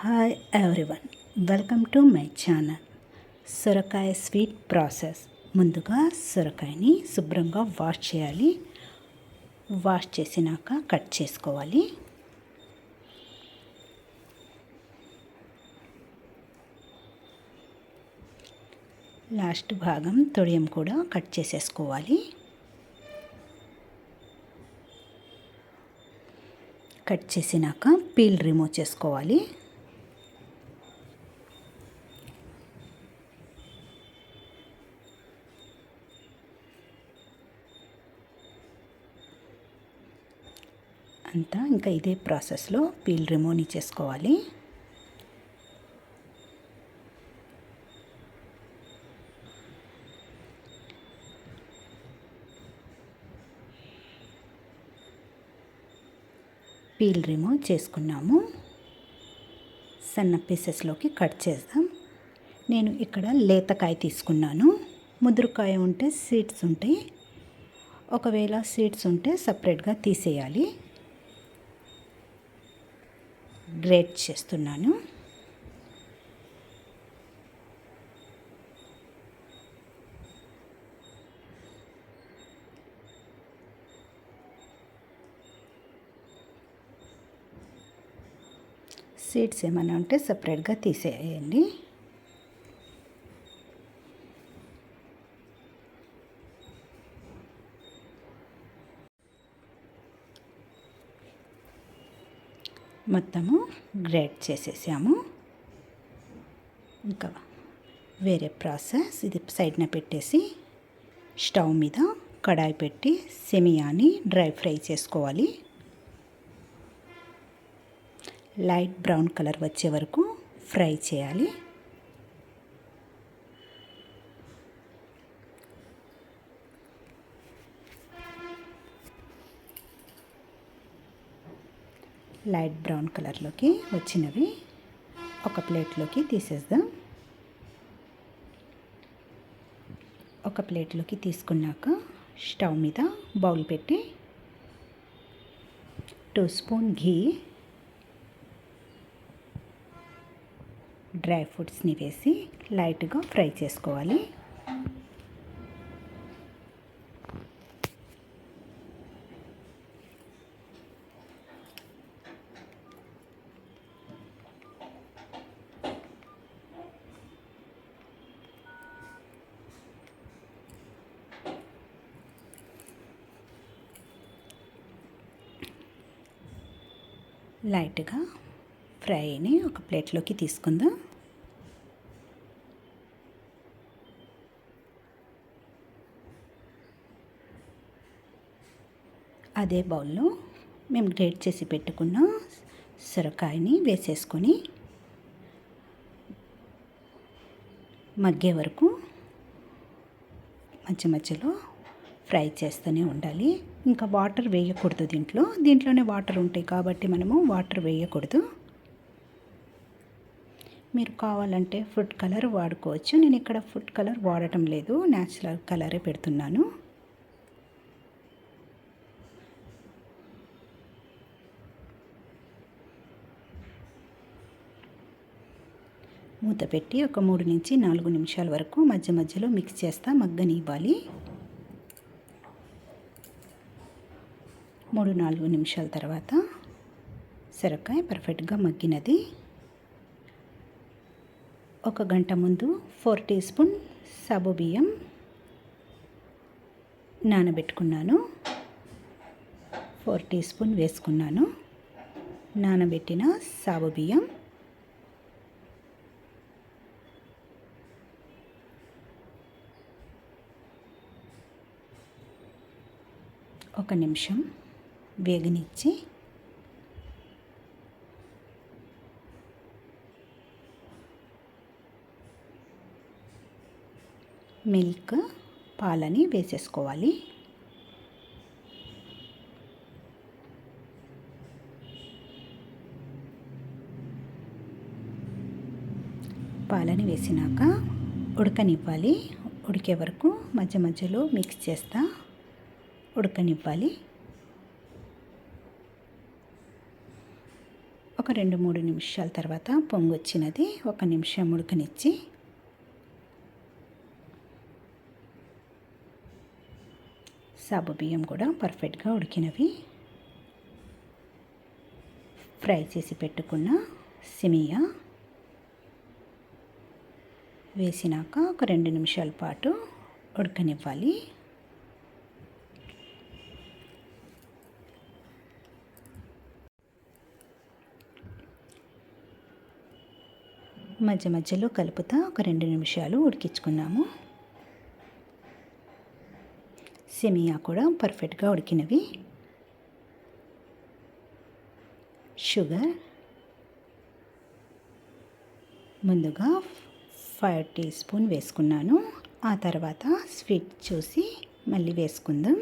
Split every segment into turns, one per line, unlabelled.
Hi everyone, welcome to my channel. సొరకాయ sweet process. ముందుగా సొరకాయని శుభ్రంగా వాష్ చేయాలి. వాష్ చేసినాక కట్ చేసుకోవాలి. లాస్ట్ భాగం తొడియం కూడా కట్ చేసేసుకోవాలి. కట్ చేసినాక పీల్ రిమూవ్ చేసుకోవాలి. అంతా ఇంకా ఇదే ప్రాసెస్లో పీల్ రిమూవ్ చేసుకోవాలి. పీల్ రిమూవ్ చేసుకున్నాము. సన్న పీసెస్లోకి కట్ చేద్దాం. నేను ఇక్కడ లేతకాయ తీసుకున్నాను. ముదురుకాయ ఉంటే సీడ్స్ ఉంటాయి. ఒకవేళ సీడ్స్ ఉంటే సపరేట్గా తీసేయాలి. గ్రేట్ చేస్తున్నాను. సీడ్స్ ఏమైనా ఉంటే సపరేట్గా తీసేయండి. మొత్తము గ్రేట్ చేసేసాము. ఇంకా వేరే ప్రాసెస్ ఇది సైడ్న పెట్టేసి స్టవ్ మీద కడాయి పెట్టి సెమియాని డ్రై ఫ్రై చేసుకోవాలి. లైట్ బ్రౌన్ కలర్ వచ్చే వరకు ఫ్రై చేయాలి. లైట్ బ్రౌన్ కలర్లోకి వచ్చినవి ఒక ప్లేట్లోకి తీసేద్దాం. ఒక ప్లేట్లోకి తీసుకున్నాక స్టవ్ మీద బౌల్ పెట్టి 2 స్పూన్ ఘీ, డ్రై ఫ్రూట్స్ని వేసి లైట్గా ఫ్రై చేసుకోవాలి. లైట్గా ఫ్రైని ఒక ప్లేట్లోకి తీసుకుందాం. అదే బౌల్లో మేము గ్రేట్ చేసి పెట్టుకున్న సొరకాయని వేసేసుకొని మగ్గే వరకు మధ్య మధ్యలో ఫ్రై చేస్తూనే ఉండాలి. ఇంకా వాటర్ వేయకూడదు. దీంట్లోనే వాటర్ ఉంటాయి కాబట్టి మనము వాటర్ వేయకూడదు. మీరు కావాలంటే ఫుడ్ కలర్ వాడుకోవచ్చు. నేను ఇక్కడ ఫుడ్ కలర్ వాడటం లేదు, న్యాచురల్ కలరే పెడుతున్నాను. మూత పెట్టి ఒక 3 నుంచి 4 నిమిషాల వరకు మధ్య మధ్యలో మిక్స్ చేస్తా మగ్గనివ్వాలి. 3-4 నిమిషాల తర్వాత సొరకాయ పర్ఫెక్ట్గా మగ్గినది. 1 గంట ముందు 4 టీ స్పూన్ సబు బియ్యం నానబెట్టుకున్నాను. 4 టీ స్పూన్ వేసుకున్నాను నానబెట్టిన సబు బియ్యం. ఒక నిమిషం వేగనిచ్చి మిల్క్, పాలని వేసేసుకోవాలి. పాలని వేసినాక ఉడకనివ్వాలి. ఉడికే వరకు మధ్య మధ్యలో మిక్స్ చేస్తా ఉడకనివ్వాలి. ఒక ఒక 2-3 నిమిషాల తర్వాత పొంగు వచ్చినది. 1 నిమిషం ఉడకనిచ్చి సాబు బియ్యం కూడా పర్ఫెక్ట్గా ఉడికినవి. ఫ్రై చేసి పెట్టుకున్న సిమియా వేసినాక ఒక 2 నిమిషాల పాటు ఉడకనివ్వాలి. మధ్య మధ్యలో కలుపుతా ఒక 2 నిమిషాలు ఉడికించుకున్నాము. సెమియా కూడా పర్ఫెక్ట్గా ఉడికినవి. షుగర్ ముందుగా 5 టీ స్పూన్ వేసుకున్నాను. ఆ తర్వాత స్వీట్ చూసి మళ్ళీ వేసుకుందాం.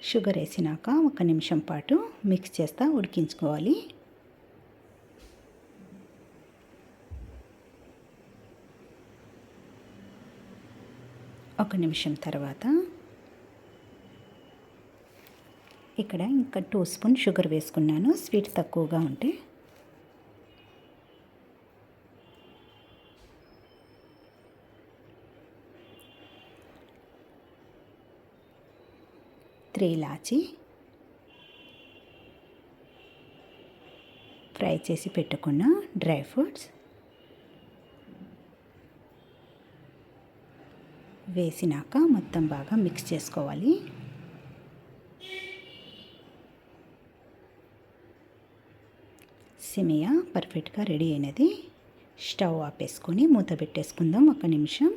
షుగర్ వేసినాక 1 నిమిషం పాటు మిక్స్ చేస్తా ఉడికించుకోవాలి. ఒక నిమిషం తర్వాత ఇక్కడ ఇంకా 2 స్పూన్ షుగర్ వేసుకున్నాను, స్వీట్ తక్కువగా ఉంటే. త్రీ ఇలాచి ఫ్రై చేసి పెట్టుకున్న డ్రై ఫ్రూట్స్ వేసినాక మొత్తం బాగా మిక్స్ చేసుకోవాలి. సిమియా పర్ఫెక్ట్గా రెడీ అయినది. స్టవ్ ఆపేసుకొని మూత పెట్టేసుకుందాం 1 నిమిషం.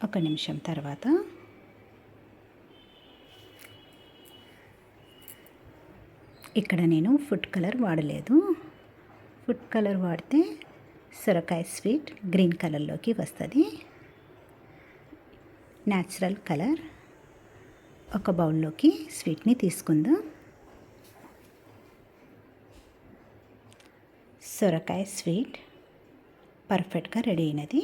1 నిమిషం తర్వాత ఇక్కడ నేను ఫుడ్ కలర్ వాడలేదు. ఫుడ్ కలర్ వాడితే సొరకాయ స్వీట్ గ్రీన్ కలర్లోకి వస్తుంది. న్యాచురల్ కలర్ ఒక బౌల్లోకి స్వీట్ని తీసుకుందాం. సొరకాయ స్వీట్ పర్ఫెక్ట్గా రెడీ అయినది.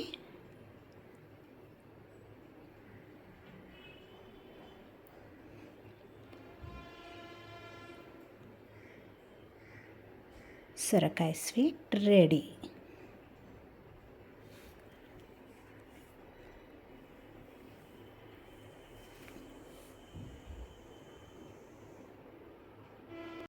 సొరకాయ స్వీట్ రెడీ.